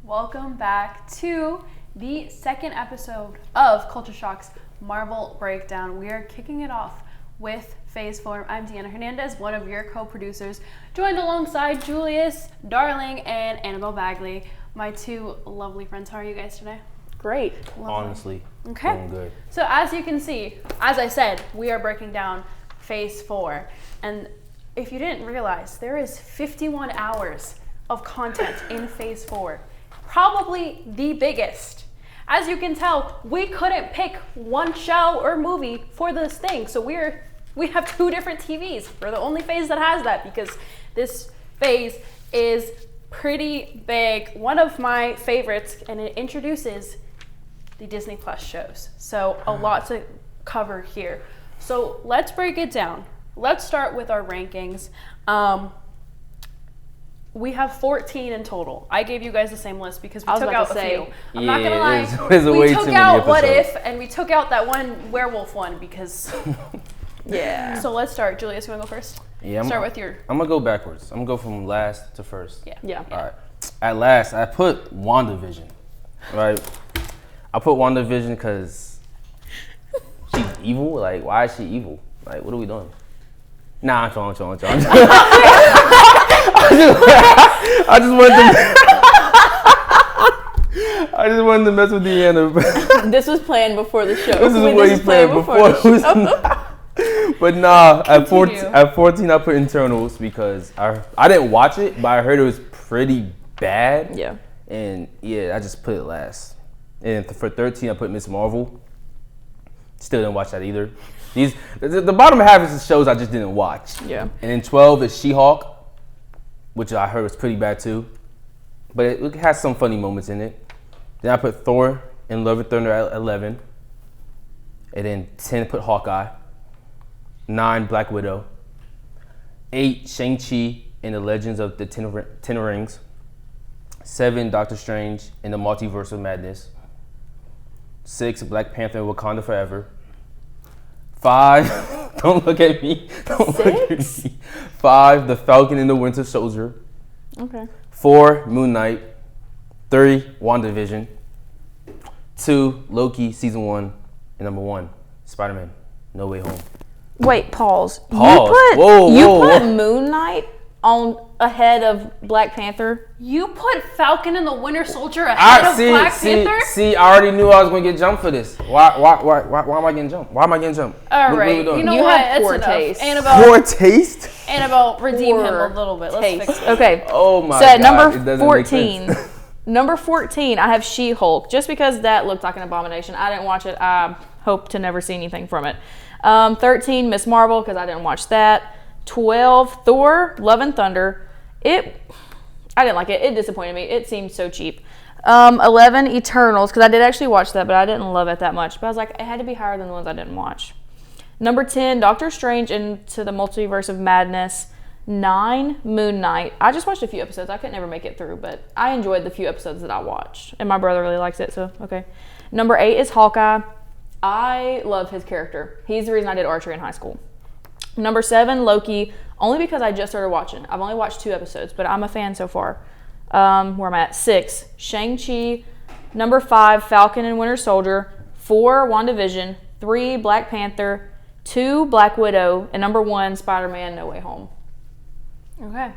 Welcome back to the second episode of Culture Shock's Marvel Breakdown. We are kicking it off with Phase 4. I'm Deanna Hernandez, one of your co-producers, joined alongside Julius, Darling, and Annabelle Bagley, my two lovely friends. How are you guys today? Great. Lovely. Honestly, okay. Doing good. So as you can see, as I said, we are breaking down Phase 4. And if you didn't realize, there is 51 hours of content in Phase 4. Probably the biggest. As you can tell, we couldn't pick one show or movie for this thing. So we have two different TVs. We're the only phase that has that because this phase is pretty big. One of my favorites, and it introduces the Disney Plus shows. So a lot to cover here. So let's break it down. Let's start with our rankings. We have 14 in total. I gave you guys the same list because we took out a few. I'm not gonna lie. We took out What If, and we took out that one werewolf one because. Yeah. So let's start. Julius, you wanna go first? Yeah. Start with your. I'm gonna go backwards. I'm gonna go from last to first. Yeah. All right. At last, I put WandaVision. Right. I put WandaVision because she's evil. Like, why is she evil? Like, what are we doing? Nah, I'm trolling. I just wanted to mess with Deanna. This was planned before the show. This is what he planned before. But nah, at 14 I put Internals because I didn't watch it, but I heard it was pretty bad. Yeah. And yeah, I just put it last. And for 13 I put Miss Marvel. Still didn't watch that either. The bottom half is the shows I just didn't watch. Yeah. And then 12 is She-Hulk, which I heard was pretty bad too. But it has some funny moments in it. Then I put Thor and Love and Thunder at 11. And then 10 put Hawkeye. 9 Black Widow. 8 Shang-Chi and the Legends of the Ten Rings. 7 Doctor Strange and the Multiverse of Madness. 6 Black Panther and Wakanda Forever. 5 don't look at me. Look at me. 5 The Falcon and the Winter Soldier. Okay. 4 Moon Knight. 3 WandaVision. 2 Loki Season 1. And number 1 Spider-Man No Way Home. Wait, pause. Whoa. You put Moon Knight on ahead of Black Panther? You put Falcon and the Winter Soldier ahead of Black Panther? See, I already knew I was going to get jumped for this. Why am I getting jumped? All right, you know you what? have poor enough. taste. Poor taste? Annabelle, redeem him a little bit. Let's fix it. Okay. Oh my God. So number 14. Number 14, I have She-Hulk. Just because that looked like an abomination. I didn't watch it. I hope to never see anything from it. 13, Miss Marvel, because I didn't watch that. 12, Thor, Love and Thunder. I didn't like it. It disappointed me. It seemed so cheap. 11, Eternals, because I did actually watch that, but I didn't love it that much. But I was like, it had to be higher than the ones I didn't watch. Number 10, Doctor Strange into the Multiverse of Madness. 9, Moon Knight. I just watched a few episodes. I could never make it through, but I enjoyed the few episodes that I watched. And my brother really likes it, so okay. Number 8 is Hawkeye. I love his character. He's the reason I did archery in high school. Number 7, Loki, only because I just started watching. I've only watched 2 episodes, but I'm a fan so far. Where I'm at. 6, Shang-Chi. Number 5, Falcon and Winter Soldier. 4, WandaVision. 3, Black Panther. 2, Black Widow. And number 1, Spider-Man No Way Home. Okay.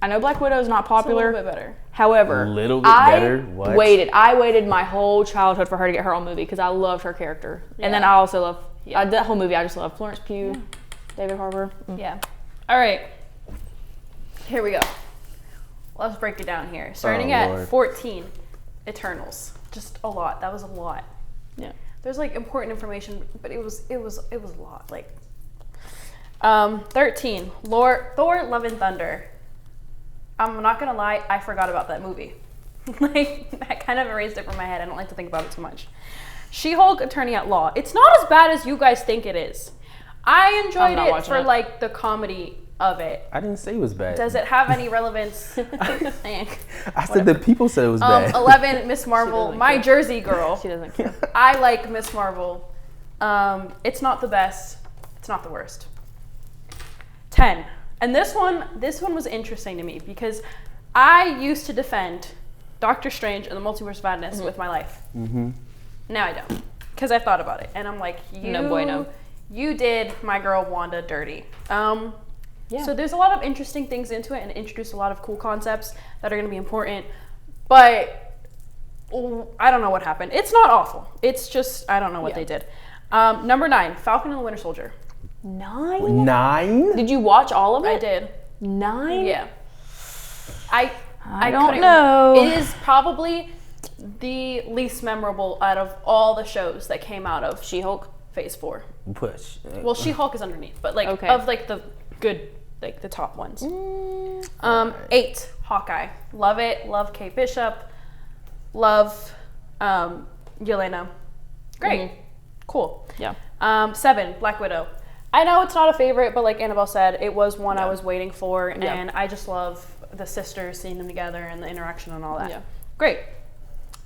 I know Black Widow is not popular. It's a little bit better. However, a little bit better? What? I waited my whole childhood for her to get her own movie because I loved her character. Yeah. And then I also love that whole movie. I just love Florence Pugh, David Harbour. Yeah. All right. Here we go. Let's break it down here. Starting at 14, Eternals. Just a lot. That was a lot. Yeah. There's like important information, but it was a lot. Like 13, Thor, Love and Thunder. I'm not gonna lie, I forgot about that movie. Like, I kind of erased it from my head. I don't like to think about it too much. She-Hulk, Attorney at Law. It's not as bad as you guys think it is. I enjoyed it for like the comedy of it. I didn't say it was bad. Does it have any relevance? I said that people said it was bad. 11, Miss Marvel, my care. Jersey girl. She doesn't care. I like Miss Marvel. It's not the best. It's not the worst. 10. And this one was interesting to me because I used to defend Doctor Strange and the Multiverse of Madness with my life. Now I don't, because I've thought about it, and I'm like, No bueno. You did my girl Wanda dirty. So there's a lot of interesting things into it, and introduced a lot of cool concepts that are going to be important. But I don't know what happened. It's not awful. It's just I don't know what they did. Number 9, Falcon and the Winter Soldier. 9? 9? Did you watch all of it? I did. 9? Yeah. I don't couldn't- know. It is probably the least memorable out of all the shows that came out of She-Hulk? Phase 4. Push. Well, She-Hulk is underneath, but like Okay. of like the good, like the top ones. 8, Hawkeye. Love it. Love Kate Bishop. Love Yelena. Great. Cool. Yeah. 7, Black Widow. I know it's not a favorite, but like Annabelle said, it was one I was waiting for, and I just love the sisters, seeing them together and the interaction and all that. Yeah. Great.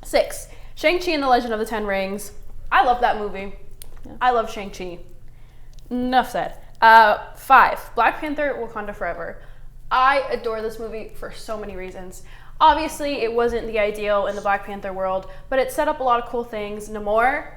6, Shang-Chi and the Legend of the Ten Rings. I love that movie. Yeah. I love Shang-Chi. Enough said. 5, Black Panther, Wakanda Forever. I adore this movie for so many reasons. Obviously, it wasn't the ideal in the Black Panther world, but it set up a lot of cool things. Namor,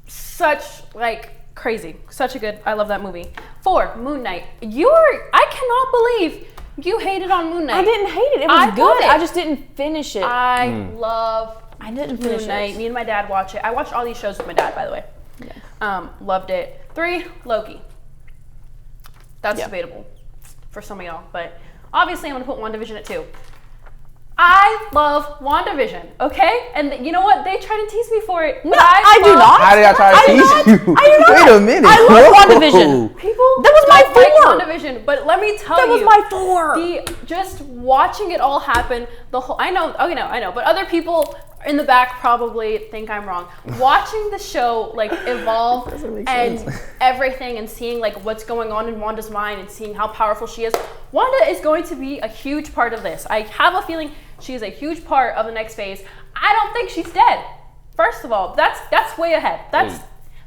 such like crazy, such a good. I love that movie. 4, Moon Knight. I cannot believe you hated on Moon Knight. I didn't hate it. It I was love good. it. I just didn't finish it. I love I didn't finish Moon Knight. it. Me and my dad watch it. I watched all these shows with my dad, by the way. Yeah. Loved it. 3, Loki. That's Yeah. debatable for some of y'all, but obviously I'm gonna put WandaVision at 2. I love WandaVision, okay? And you know what? They try to tease me for it. No, I do not. How did I try to I do tease not. you? I do not. Wait a minute. I love Whoa. WandaVision. People That was my don't like 4. WandaVision, but let me tell That you, was my 4. just watching it all happen, I know, but other people in the back probably think I'm wrong. Watching the show like evolve and everything, and seeing like what's going on in Wanda's mind, and seeing how powerful she is. Wanda is going to be a huge part of this. I have a feeling she is a huge part of the next phase. I don't think she's dead. First of all, that's way ahead.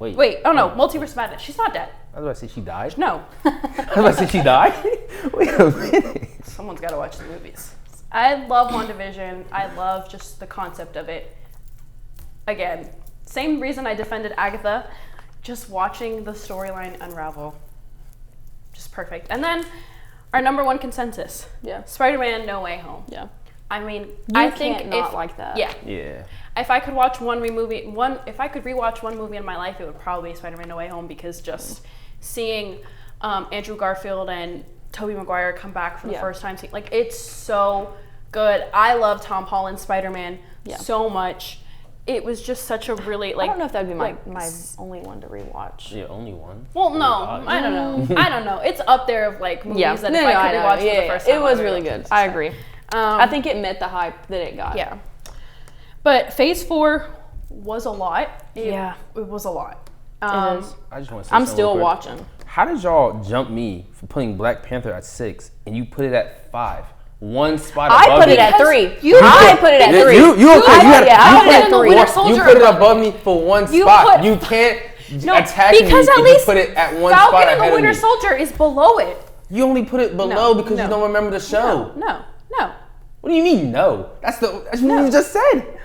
Wait. Oh no, Multiverse of Madness. She's not dead. I was about to say she died. No. I was about to say she died. Wait a minute. Someone's got to watch the movies. I love WandaVision. I love just the concept of it. Again, same reason I defended Agatha. Just watching the storyline unravel. Just perfect. And then our number 1 consensus. Yeah. Spider-Man No Way Home. Yeah. I mean, You I think can't not like that. Yeah. Yeah. If I could watch if I could rewatch one movie in my life, it would probably be Spider-Man No Way Home, because just seeing Andrew Garfield and Tobey Maguire come back for the first time, like it's so good. I love Tom Holland's Spider-Man so much. It was just such a really I don't know if that'd be my like, only one to rewatch. Yeah, only one. Well, no, I don't know. I don't know. It's up there of like movies that if I could rewatch for the first time. It was really good. I agree. I think it met the hype that it got. Yeah. But Phase 4 was a lot. It was a lot. It is. I just want to say I'm something still real quick. watching. How did y'all jump me for putting Black Panther at 6 and you put it at 5? One spot above I put me. it at 3. I put it at 3. You okay? I put it at 3. You put it above me for one spot. You can't attack me because if at least you put it at one Falcon spot and ahead the of Winter me. Soldier is below it. You only put it below because you don't remember the show. No. What do you mean no? That's what you just said.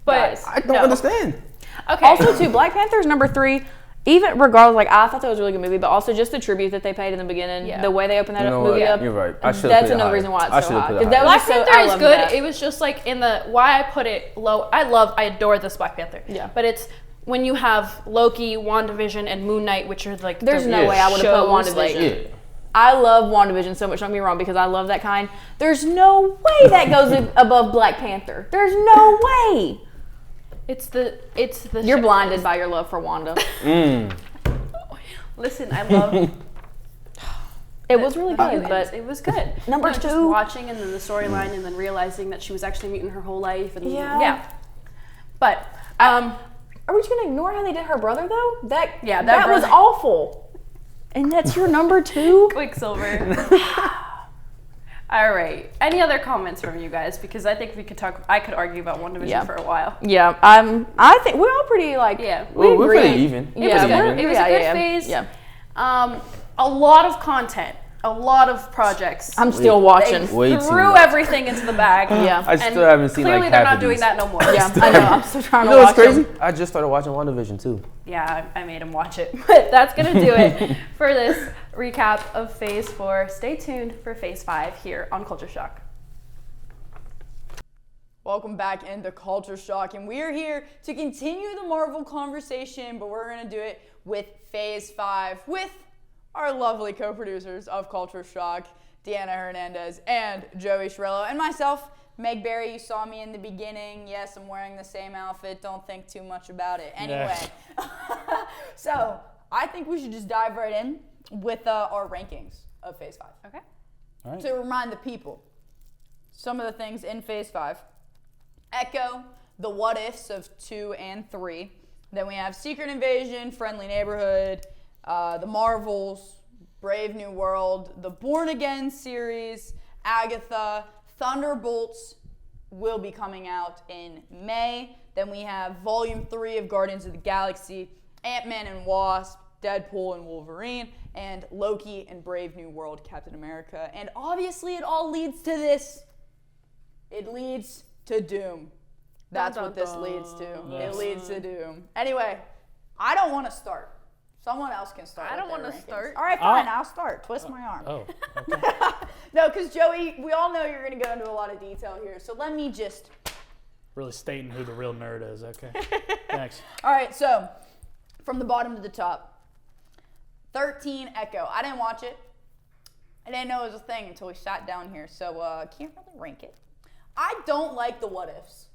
But I don't understand. Okay. Also, too, Black Panther's number 3. Even regardless, like I thought that was a really good movie, but also just the tribute that they paid in the beginning, the way they opened that movie up. You're right. I should. That's another reason why it's so high. Black Panther is good. That. It was just like in the why I put it low. I adore this Black Panther. Yeah. But it's when you have Loki, WandaVision, and Moon Knight, which are like there's no way I would have put WandaVision. Like, I love WandaVision so much. Don't get me wrong, because I love that kind. There's no way that goes above Black Panther. There's no way. It's the. You're blinded by your love for Wanda. Listen, I love. It was really good, but it was good. Number 2, just watching and then the storyline and then realizing that she was actually mutant her whole life and But are we just gonna ignore how they did her brother though? That was brother. awful. And that's your number 2? Quicksilver. All right. Any other comments from you guys? Because I think I could argue about WandaVision for a while. Yeah. I think we're all pretty like. Yeah. We're agree. pretty even. It was good. It was a good phase. Yeah. A lot of content. a lot of projects. I'm still watching. Way too Threw much. everything into the bag. Yeah. I still haven't seen clearly like they're half not of doing these. that no more. Yeah, I know. I'm still trying You to know watch what's crazy? them. I just started watching WandaVision too. Yeah, I made him watch it. But that's going to do it for this recap of Phase 4. Stay tuned for Phase 5 here on Culture Shock. Welcome back into Culture Shock, and we are here to continue the Marvel conversation, but we're going to do it with Phase 5 with our lovely co-producers of Culture Shock, Deanna Hernandez and Joey Shirello, and myself, Meg Berry. You saw me in the beginning. Yes, I'm wearing the same outfit. Don't think too much about it. Anyway, so I think we should just dive right in with our rankings of Phase 5. Okay. All right. To remind the people, some of the things in Phase 5. Echo the what ifs of 2 and 3. Then we have Secret Invasion, Friendly Neighborhood, the Marvels, Brave New World, the Born Again series, Agatha, Thunderbolts will be coming out in May. Then we have Volume 3 of Guardians of the Galaxy, Ant-Man and Wasp, Deadpool and Wolverine, and Loki and Brave New World, Captain America. And obviously it all leads to this. It leads to Doom. That's Dun, what dun, this leads to. Yes. It leads to Doom. Anyway, I don't want to start. Someone else can start. I don't want wanna to start. All right, fine. I'll start. Twist my arm. Oh, okay. No, because Joey, we all know you're going to go into a lot of detail here. So let me just. Really stating who the real nerd is. Okay. Thanks. All right, so from the bottom to the top. 13 Echo. I didn't watch it. I didn't know it was a thing until we sat down here. So can't really rank it. I don't like the what ifs.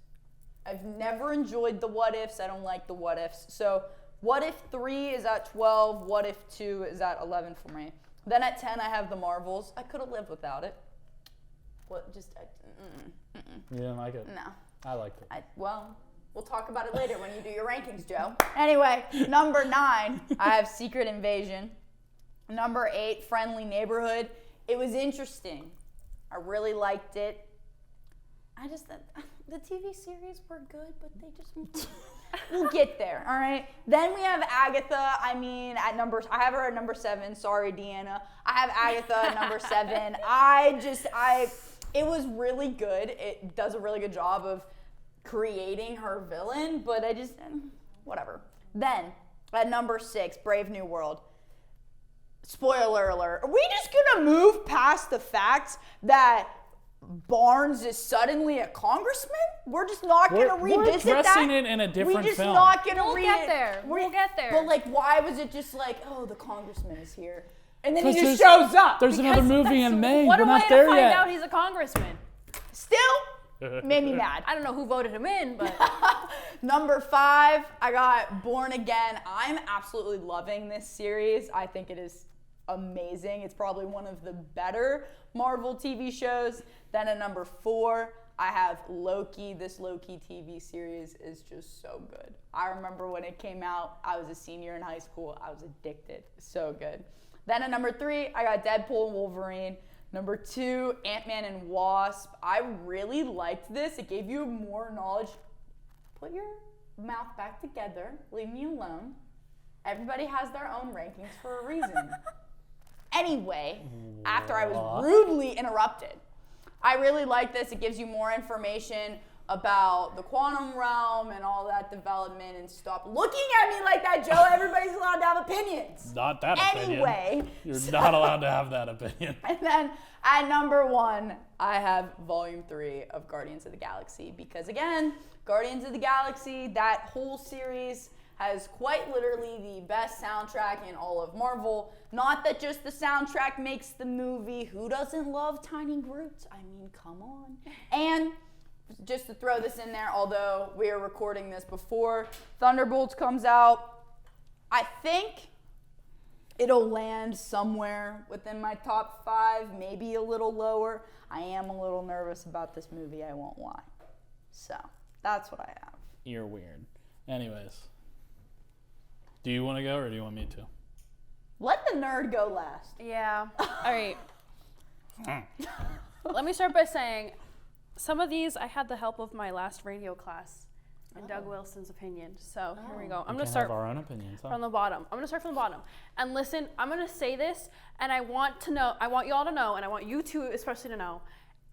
I've never enjoyed the what ifs. I don't like the what ifs. So what if 3 is at 12? What if 2 is at 11 for me? Then at 10 I have the Marvels. I could have lived without it. What? Just You didn't like it? no. I liked it. Well, we'll talk about it later when you do your rankings, Joe. Anyway, number 9 I have Secret Invasion. Number 8 Friendly Neighborhood. It was interesting. I really liked it. I just thought the TV series were good, but they just we'll get there, all right? Then we have Agatha. I mean, I have her at number 7. Sorry, Deanna. I have Agatha at number 7. It was really good. It does a really good job of creating her villain, but I just whatever. Then at number 6, Brave New World. Spoiler alert. Are we just gonna move past the fact that Barnes is suddenly a congressman? We're just not gonna revisit We're dressing that. it in a different We're just film. not gonna We'll get there. We'll get there. But like, why was it just like, oh, the congressman is here, and then he 'Cause just there's- shows up? There's another movie in May. What We're am I not going there to find yet. out he's a congressman? Still made me mad. I don't know who voted him in, but Number 5, I got Born Again. I'm absolutely loving this series. I think it is amazing. It's probably one of the better Marvel TV shows. Then at number 4, I have Loki. This Loki TV series is just so good. I remember when it came out, I was a senior in high school. I was addicted. So good. Then at number 3, I got Deadpool and Wolverine. Number 2, Ant-Man and Wasp. I really liked this. It gave you more knowledge. Put your mouth back together. Leave me alone. Everybody has their own rankings for a reason. Anyway, after I was rudely interrupted, I really like this. It gives you more information about the quantum realm and all that development. And stop looking at me like that, Joe. Everybody's allowed to have opinions. Not that Anyway, opinion. You're not allowed to have that opinion. And then at number 1, I have Volume 3 of Guardians of the Galaxy. Because again, Guardians of the Galaxy, that whole series has quite literally the best soundtrack in all of Marvel. Not that just the soundtrack makes the movie. Who doesn't love Tiny Groot? I mean, come on. And just to throw this in there, although we are recording this before Thunderbolts comes out, I think it'll land somewhere within my top 5, maybe a little lower. I am a little nervous about this movie, I won't lie. So, that's what I have. You're weird. Anyways. Do you want to go or do you want me to? Let the nerd go last. yeah. All right. Let me start by saying some of these I had the help of my last radio class. and Doug Wilson's opinion. So here we go. I'm We gonna can start have our own opinions. Huh? from the bottom. I'm gonna start from the bottom. And listen, I'm gonna say this, and I want y'all to know, and I want you to especially to know,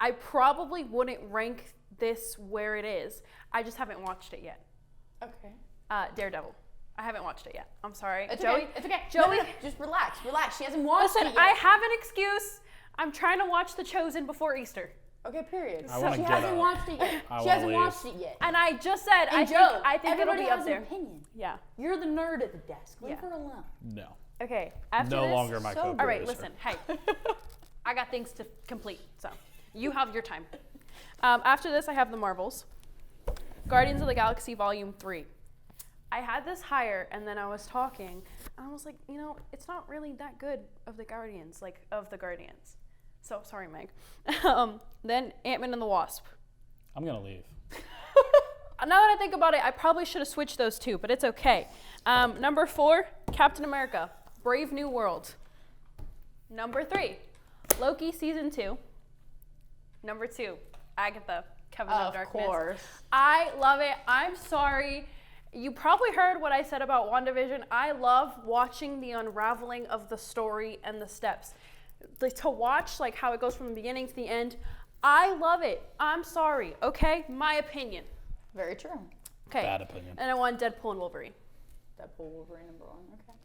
I probably wouldn't rank this where it is. I just haven't watched it yet. Okay. Daredevil. I haven't watched it yet. I'm sorry. It's Joey, okay. It's okay. Joey, No. Just relax. She hasn't watched listen, it yet. I have an excuse. I'm trying to watch The Chosen before Easter. Okay, period. I wanna She get hasn't out. watched it yet. I She wanna hasn't leave. watched it yet. And I just said, And I think it'll everybody be has up an there. opinion. Yeah. You're the nerd at the desk. Leave Yeah. her alone. No. Okay. After No this, longer my so- co-producer. All right, listen. Hey, I got things to complete, so you have your time. After this, I have the Marvels. Guardians of the Galaxy Volume 3. I had this higher, and then I was talking, and I was like, it's not really that good of the Guardians, So, sorry, Meg. Then Ant-Man and the Wasp. I'm gonna leave. Now that I think about it, I probably should have switched those two, but it's okay. Number 4, Captain America, Brave New World. Number 3, Loki Season 2. Number 2, Agatha, Coven of Darkness. Of course. I love it. I'm sorry. You probably heard what I said about WandaVision. I love watching the unraveling of the story and the steps. Like, to watch how it goes from the beginning to the end. I love it. I'm sorry. Okay? My opinion. Very true. Okay. Bad opinion. And I want Deadpool and Wolverine. Deadpool, Wolverine, number 1. Okay.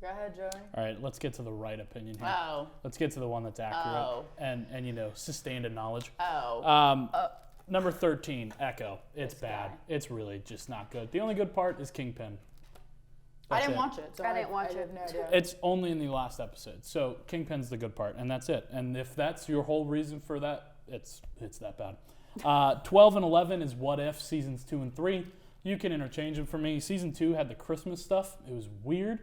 Go ahead, Joey. All right, let's get to the right opinion here. Oh. Let's get to the one that's accurate Oh. and sustained in knowledge. Oh. Number 13, Echo. It's bad. guy. It's really just not good. The only good part is Kingpin. I That's didn't it. watch it. So I didn't watch I it. have no idea. It's only in the last episode. So Kingpin's the good part, and that's it. And if that's your whole reason for that, it's that bad. 12 and 11 is What If, seasons 2 and 3. You can interchange them for me. Season 2 had the Christmas stuff. It was weird.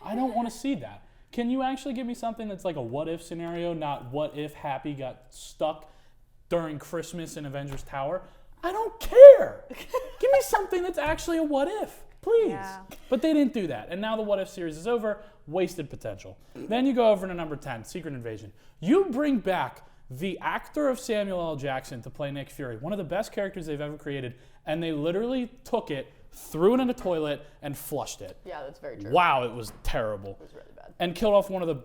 I don't want to see that. Can you actually give me something that's like a what if scenario, not what if Happy got stuck during Christmas in Avengers Tower? I don't care. Give me something that's actually a what if, please. Yeah. But they didn't do that. And now the what if series is over. Wasted potential. Then you go over to number 10, Secret Invasion. You bring back the actor of Samuel L. Jackson to play Nick Fury, one of the best characters they've ever created, and they literally took it, threw it in a toilet, and flushed it. Yeah, that's very true. Wow, it was terrible. It was really bad. And killed off one of the,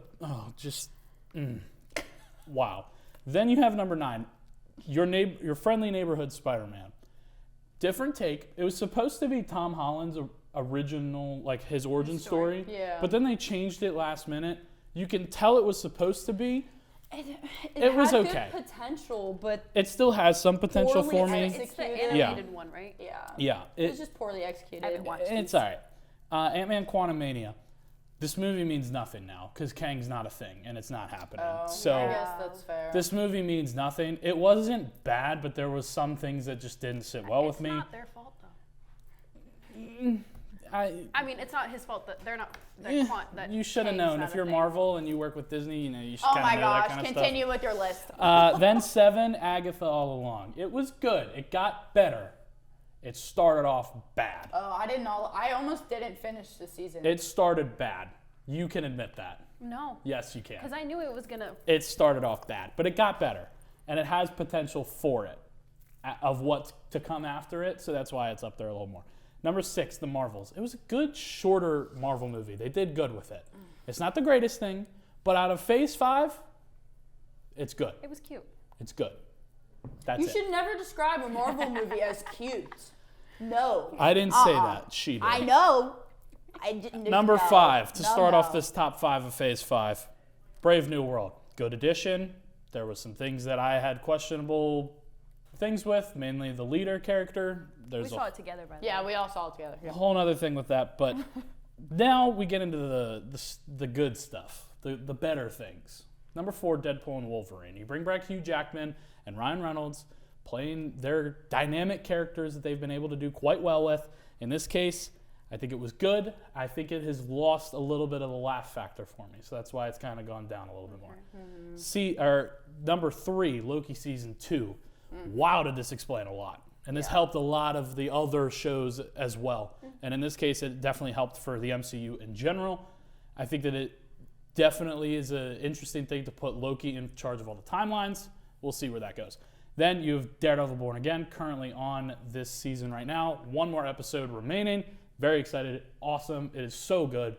wow. Then you have number 9, your friendly neighborhood Spider-Man. Different take. It was supposed to be Tom Holland's original, his origin story. Yeah. But then they changed it last minute. You can tell it was supposed to be. It was had okay. Good potential, but It still has some potential Poorly for me. executed. It's the Executed. animated one, right? yeah. Yeah. It was just poorly executed. I haven't watched it. It's all right. Ant-Man Quantumania. This movie means nothing now because Kang's not a thing and it's not happening. So I guess that's fair. this movie means nothing. It wasn't bad, but there was some things that just didn't sit well with me. It's not their fault, though. I mean, it's not his fault that they're not. you should have known. If you're Marvel and you work with Disney, you should Oh kind my of know that gosh, kind of continue with your list. stuff. Then 7, Agatha All Along. It was good. It got better. It started off bad. Oh, I almost didn't finish the season. It started bad. You can admit that. No, Yes, you can. because I knew it was gonna. It started off bad, but it got better. And it has potential for it, of what's to come after it, so that's why it's up there a little more. Number 6, The Marvels. It was a good, shorter Marvel movie. They did good with it. It's not the greatest thing, but out of Phase 5, it's good. It was cute. It's good. That's You it. should never describe a Marvel movie as cute. No. I didn't say that. She did. I know. I didn't. Number no. 5, to No, start no. off this top 5 of Phase 5, Brave New World. Good addition. There was some things that I had questionable things with, mainly the leader character. We There's saw a it together, by the Yeah, way. we all saw it together. Yeah. whole other thing with that, but now we get into the good stuff, the better things. Number 4, Deadpool and Wolverine. You bring back Hugh Jackman and Ryan Reynolds playing their dynamic characters that they've been able to do quite well with. In this case, I think it was good. I think it has lost a little bit of the laugh factor for me, so that's why it's kind of gone down a little bit more. Number 3, Loki season 2. Wow, did this explain a lot. And this helped a lot of the other shows as well. And in this case, it definitely helped for the MCU in general. I think that it definitely is an interesting thing to put Loki in charge of all the timelines. We'll see where that goes. Then you have Daredevil Born Again, currently on this season right now. One more episode remaining. Very excited. Awesome. It is so good.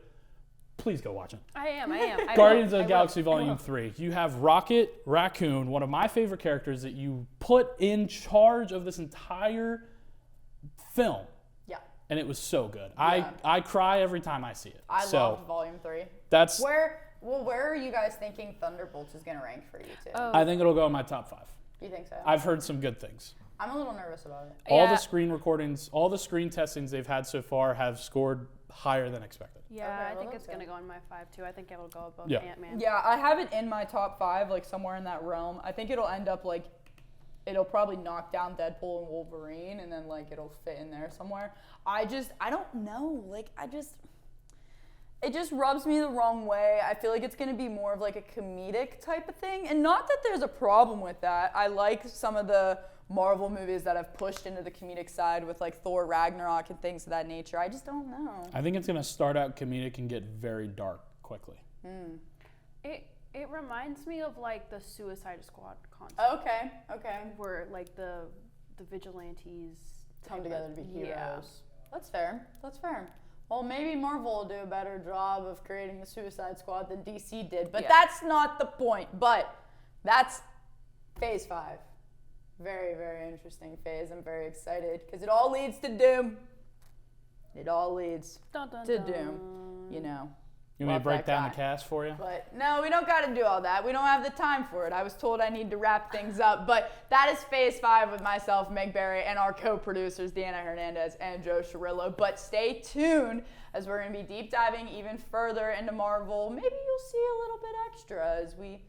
Please go watch it. I am. Guardians of the Galaxy Volume 3. You have Rocket Raccoon, one of my favorite characters that you put in charge of this entire film. Yeah. And it was so good. Yeah. I cry every time I see it. I loved Volume 3. That's Where are you guys thinking Thunderbolts is going to rank for you two? I think it'll go in my top 5. You think so? I've heard some good things. I'm a little nervous about it. All Yeah. the screen recordings, all the screen testings they've had so far have scored higher than expected. Yeah, Okay, I well, think that's it's going to good. go in my 5 too. I think it will go above Yeah. Ant-Man. Yeah, I have it in my top 5, like somewhere in that realm. I think it'll end up like, it'll probably knock down Deadpool and Wolverine, and then like it'll fit in there somewhere. I don't know. Like, it just rubs me the wrong way. I feel like it's going to be more of like a comedic type of thing. And not that there's a problem with that. I like some of the Marvel movies that have pushed into the comedic side with like Thor Ragnarok and things of that nature. I just don't know. I think it's going to start out comedic and get very dark quickly. It reminds me of like the Suicide Squad concept. Okay. Where like the vigilantes Come type together of- to be heroes. Yeah. That's fair. Well, maybe Marvel will do a better job of creating the Suicide Squad than DC did, but Yeah. that's not the point. But that's Phase 5. Very, very interesting phase. I'm very excited because it all leads to Doom. It all leads Dun, dun, to dun. Doom, you know. You want me to Love break that down guy. the cast for you? But no, we don't got to do all that. We don't have the time for it. I was told I need to wrap things up. But that is Phase 5 with myself, Meg Berry, and our co-producers, Deanna Hernandez and Joe Cirillo. But stay tuned as we're going to be deep diving even further into Marvel. Maybe you'll see a little bit extra as we,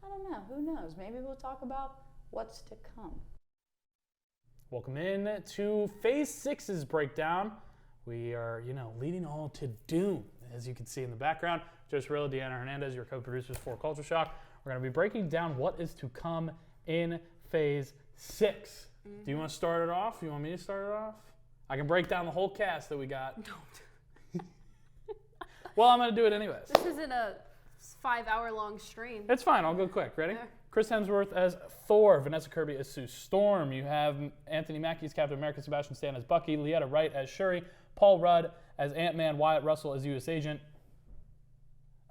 I don't know, who knows? Maybe we'll talk about what's to come. Welcome in to Phase 6's breakdown. We are, leading all to Doom, as you can see in the background. Joe Cirillo, Deanna Hernandez, your co-producers for Culture Shock. We're going to be breaking down what is to come in Phase 6. Mm-hmm. Do you want to start it off? You want me to start it off? I can break down the whole cast that we got. Don't. Well, I'm going to do it anyways. This isn't a 5-hour-long stream. It's fine. I'll go quick. Ready? Yeah. Chris Hemsworth as Thor, Vanessa Kirby as Sue Storm. You have Anthony Mackie as Captain America, Sebastian Stan as Bucky, Leetta Wright as Shuri, Paul Rudd as Ant-Man, Wyatt Russell as U.S. Agent.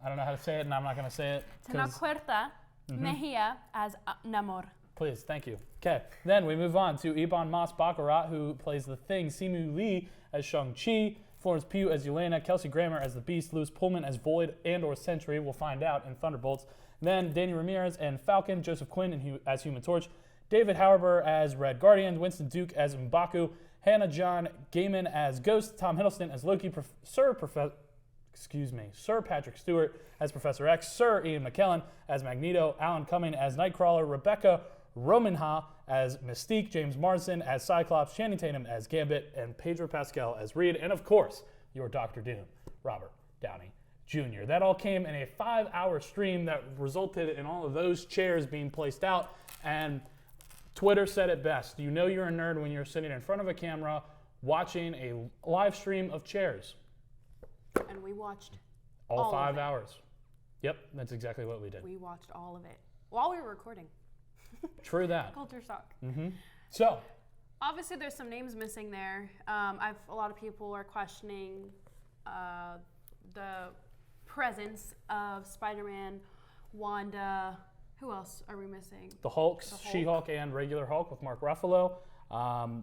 I don't know how to say it, and I'm not going to say it. Tanaquerta Mejia as Namor. Please, thank you. Okay, then we move on to Ebon Moss-Baccarat, who plays the Thing, Simu Lee as Shang-Chi, Florence Pugh as Yelena, Kelsey Grammer as the Beast, Louis Pullman as Void and or Sentry, we'll find out in Thunderbolts. Then Danny Ramirez and Falcon, Joseph Quinn as Human Torch, David Hauerber as Red Guardian, Winston Duke as M'Baku, Hannah John Gaiman as Ghost, Tom Hiddleston as Loki, Sir Patrick Stewart as Professor X, Sir Ian McKellen as Magneto, Alan Cumming as Nightcrawler, Rebecca Romanha as Mystique, James Marsden as Cyclops, Channing Tatum as Gambit, and Pedro Pascal as Reed, and of course, your Dr. Doom, Robert Downey Jr. That all came in a 5-hour stream that resulted in all of those chairs being placed out, and Twitter said it best. You know you're a nerd when you're sitting in front of a camera watching a live stream of chairs. And we watched All of 5 it. hours. Yep, that's exactly what we did. We watched all of it while we were recording. True that. Culture Shock. So, Obviously, there's some names missing there. A lot of people are questioning the presence of Spider-Man, Wanda. Who else are we missing? the Hulks, Hulk. She-Hulk and regular Hulk with Mark Ruffalo.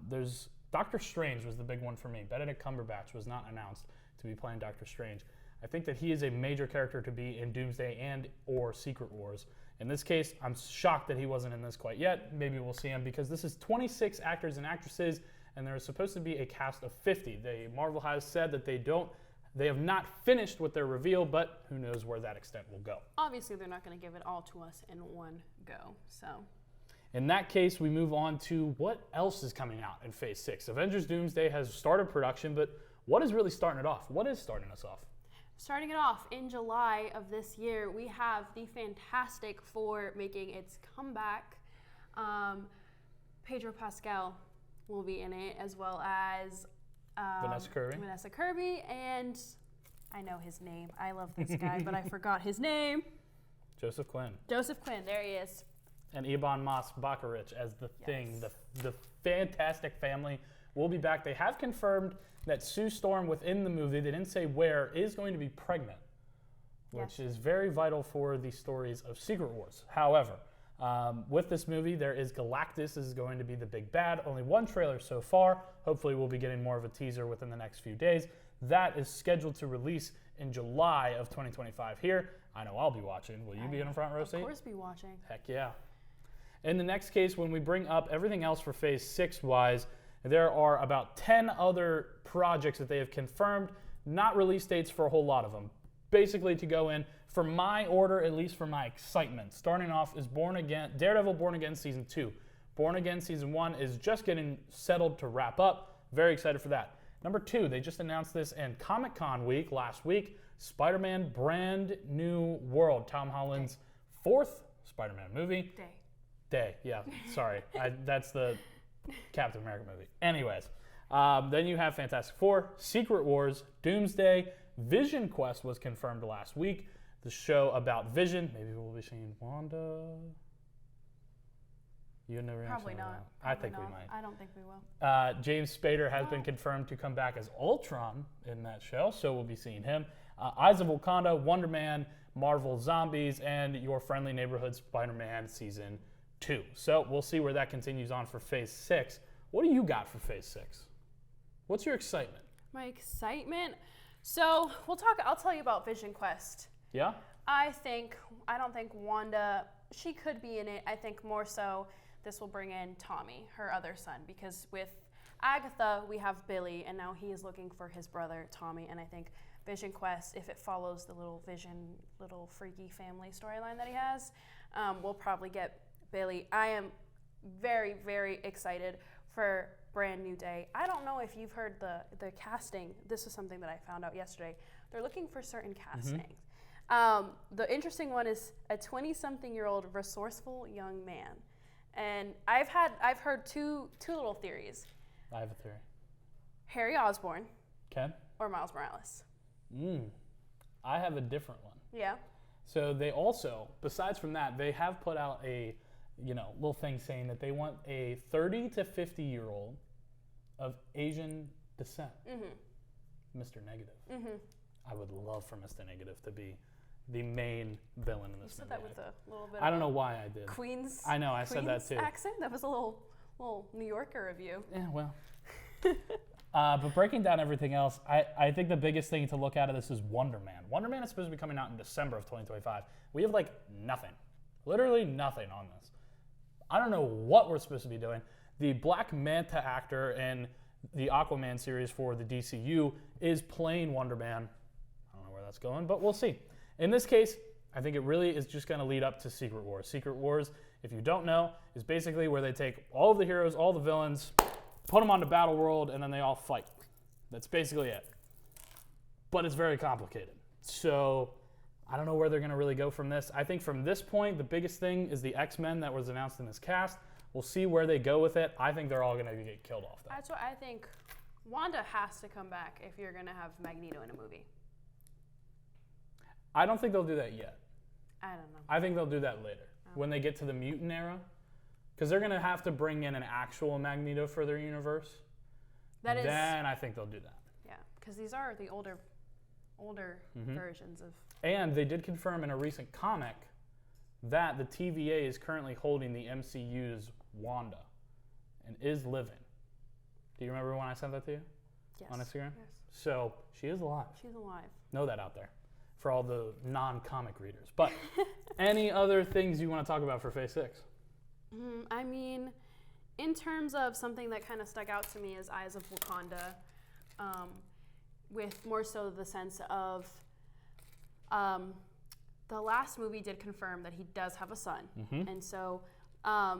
There's Doctor Strange was the big one for me. Benedict Cumberbatch was not announced to be playing Doctor Strange. I think that he is a major character to be in Doomsday and or Secret Wars. In this case, I'm shocked that he wasn't in this quite yet. Maybe we'll see him because this is 26 actors and actresses, and there is supposed to be a cast of 50. Marvel has said that they have not finished with their reveal, but who knows where that extent will go. Obviously, they're not going to give it all to us in one go. So, In that case, we move on to what else is coming out in Phase 6. Avengers Doomsday has started production, but what is really starting it off? What is starting us off? starting it off in July of this year, we have the Fantastic Four making its comeback. Pedro Pascal will be in it, as well as Vanessa Kirby, and I know his name. I love this guy, but I forgot his name. Joseph Quinn. Joseph Quinn, there he is. and Ebon Moss-Baccarat as the Thing. The Fantastic Family will be back. They have confirmed that Sue Storm within the movie, they didn't say where, is going to be pregnant, which is very vital for the stories of Secret Wars. However, with this movie, there is Galactus is going to be the big bad. Only one trailer so far. Hopefully we'll be getting more of a teaser within the next few days. That is scheduled to release in July of 2025 here. I know I'll be watching. Will you be in a front row seat? Of course be watching. Heck yeah. In the next case, when we bring up everything else for Phase 6 wise, there are about 10 other projects that they have confirmed, not release dates for a whole lot of them. Basically to go in, for my order, at least for my excitement, starting off is Daredevil Born Again Season 2. Born Again Season 1 is just getting settled to wrap up. Very excited for that. Number 2, they just announced this in Comic-Con week, last week, Spider-Man Brand New World, Tom Holland's 4th Spider-Man movie. Day, yeah, sorry. That's the Captain America movie. Anyways, then you have Fantastic Four, Secret Wars, Doomsday, Vision Quest was confirmed last week. The show about Vision. Maybe we'll be seeing Wanda. You never Probably answered not. that. Probably I think not. we might. I don't think we will. James Spader has been confirmed to come back as Ultron in that show, so we'll be seeing him. Eyes of Wakanda, Wonder Man, Marvel Zombies, and Your Friendly Neighborhood Spider-Man Season 2. So we'll see where that continues on for Phase 6. What do you got for Phase 6? What's your excitement? My excitement? So I'll tell you about Vision Quest. Yeah? I don't think Wanda, she could be in it. I think more so this will bring in Tommy, her other son, because with Agatha, we have Billy, and now he is looking for his brother, Tommy, and I think Vision Quest, if it follows the little freaky family storyline that he has, we'll probably get Billy. I am very, very excited for Brand New Day. I don't know if you've heard the casting. This is something that I found out yesterday. They're looking for certain castings. The interesting one is a 20-something-year-old resourceful young man. And I've heard two little theories. I have a theory. Harry Osborn. Okay. Or Miles Morales. I have a different one. Yeah. So they also, besides from that, they have put out a little thing saying that they want a 30 to 50-year-old of Asian descent. Mr. Negative. I would love for Mr. Negative to be the main villain in this movie. You said that with a little bit I don't know why I did. Queen's I know, I said that too. Accent? That was a little New Yorker of you. Yeah, well. But breaking down everything else, I think the biggest thing to look out of this is Wonder Man. Wonder Man is supposed to be coming out in December of 2025. We have nothing. Literally nothing on this. I don't know what we're supposed to be doing. The Black Manta actor in the Aquaman series for the DCU is playing Wonder Man. I don't know where that's going, but we'll see. In this case, I think it really is just going to lead up to Secret Wars. Secret Wars, if you don't know, is basically where they take all of the heroes, all the villains, put them on the battle world, and then they all fight. That's basically it. But it's very complicated. So I don't know where they're going to really go from this. I think from this point, the biggest thing is the X-Men that was announced in this cast. We'll see where they go with it. I think they're all going to get killed off. That's what I think. Wanda has to come back if you're going to have Magneto in a movie. I don't think they'll do that yet. I don't know. I think they'll do that later when they get to the mutant era. Because they're going to have to bring in an actual Magneto for their universe. Then I think they'll do that. Yeah, because these are the older versions of... And they did confirm in a recent comic that the TVA is currently holding the MCU's Wanda and is living. Do you remember when I sent that to you? Yes. On Instagram? Yes. So she is alive. She's alive. Know that out there for all the non-comic readers. But any other things you want to talk about for Phase 6? I mean, in terms of something that kind of stuck out to me is Eyes of Wakanda, with more so the sense of the last movie did confirm that he does have a son. And so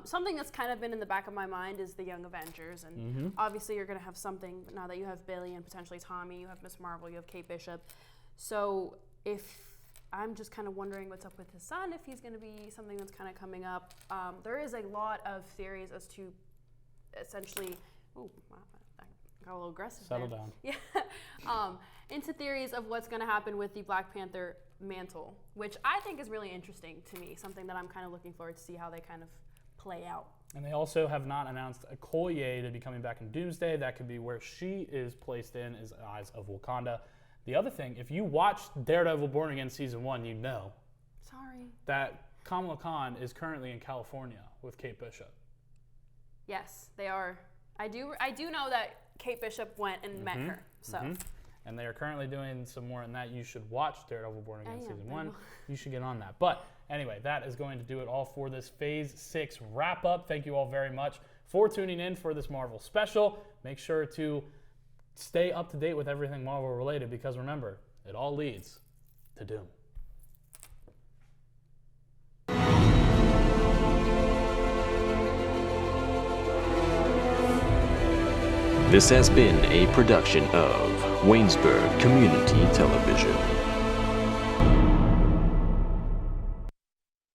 something that's kind of been in the back of my mind is the Young Avengers. And obviously you're going to have something, now that you have Billy and potentially Tommy, you have Miss Marvel, you have Kate Bishop. So I'm just kind of wondering what's up with his son, if he's going to be something that's kind of coming up. There is a lot of theories as to essentially, ooh, wow, I got a little aggressive Settle there. down. Yeah. Into theories of what's going to happen with the Black Panther mantle, which I think is really interesting to me, something that I'm kind of looking forward to see how they kind of play out. And they also have not announced Okoye to be coming back in Doomsday. That could be where she is placed in, is Eyes of Wakanda. The other thing, if you watched Daredevil Born Again Season 1, you know Sorry. that Kamala Khan is currently in California with Kate Bishop. Yes, they are. I do know that Kate Bishop went and met her. So. And they are currently doing some more in that. You should watch Daredevil Born Again Season 1. will. You should get on that. But anyway, that is going to do it all for this Phase 6 wrap-up. Thank you all very much for tuning in for this Marvel special. Make sure to stay up to date with everything Marvel related, because remember, it all leads to Doom. This has been a production of Waynesburg Community Television.